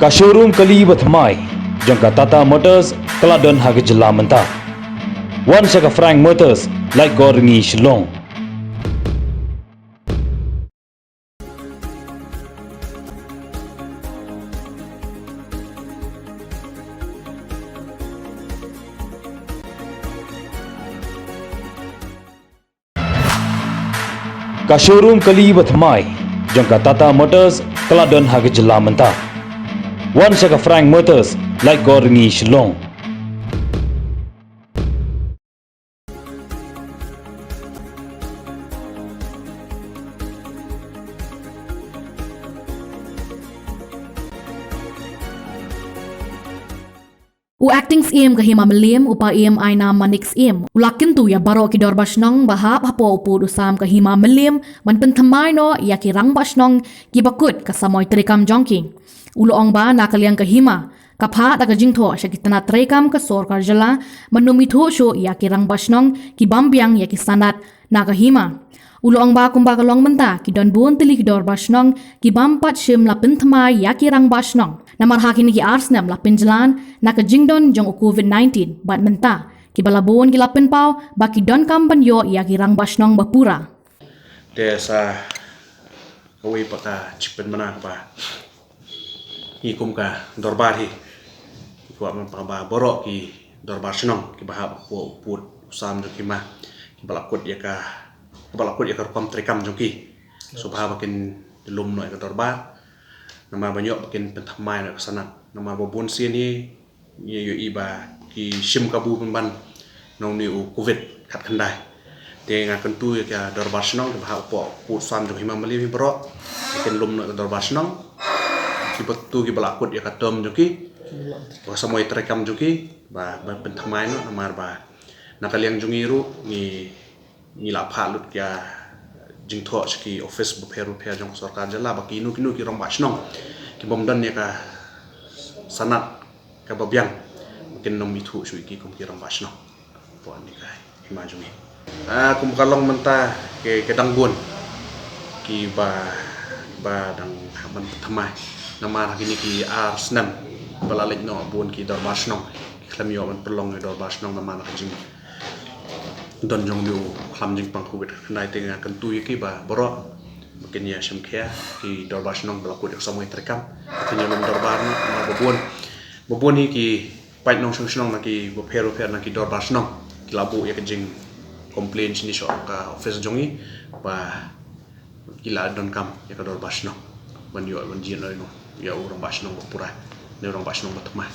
Ka showroom kali bathmai jangka Tata Motors Keladon haga jela mentah. Wan saka Frank Motors like goringi Shillong. Ka showroom kali bathmai jangka Tata Motors Keladon haga jela mentah. Wan saka Frank Motors like goringi Shillong. U acting CM ke hima melim upa EM aina manix EM. Ulakin tu ya baro ki dor basnong bahap hapo upu usam ke hima melim man pentemai no ya ki rang basnong ki bakut ke samoy trikam jongking. Ulo ong ba na kaliang ke hima kapha ta ke jingtho syakitana trikam ke sor karjala manumi tho sho ya ki rang basnong ki bambiang ya ki sanat na ke hima. Ulo ong ba kumba kalong menta ki don bun tili ki dor basnong ki bampat shim la pentemai ya ki rang basnong. Namar hakini ki arsnam la penjalan na ke jingdon jong COVID-19 bat menta ki balabon ki la penpau ba ki don kampan yo ya ki rang basnong bapura. Desa kawi paka cipen mana pa ikum ka dorbar hi ko man pa ba borok ki dorbar senong ki bahab ko put usam jo ki ma ki balakut ya ka kom trekam jo ki so bahab kin lum no ka dorbar nama banyak bikin pentamai nak sana nama babon sini ye yo iba ki sim kabu pemban nong ni covid kat kandai te nga kentu ya dorbar senong ke bahab po usam jo himam mali bro bikin lum no dorbar senong ki betu ki balakut ya katom jo ki ba samoy trekam jo ki ba pentamai no nama ba nakaliang jungiru ni la phalut ya jing tho ki office bu per jong sarkar jala ba ki nu ki rong basnong ki bomdan ya ka sanat ka babyang mungkin nom itu sui ki kum ki rong basnong po ni kai imajungi kum kalong menta ke danggun ki ba dang haman thamai namar kini ki arsnam balalik no bun ki dor basnong klam yo man perlong dor basnong namar ka jing don jong du khlam jing pang covid nai tenga kan tu ki ba boro mungkin ya semkhia ki dorbar senong balakut ek samoy trekam kini lom dorbar no bobon hi ki pait nong senong na ki bo pero na ki dorbar senong ki labu ya jing complain sini so ka office jongi ba kila don kam ya ka dorbar senong ban yo ban jin no ya urang basnong pura ne urang basnong batma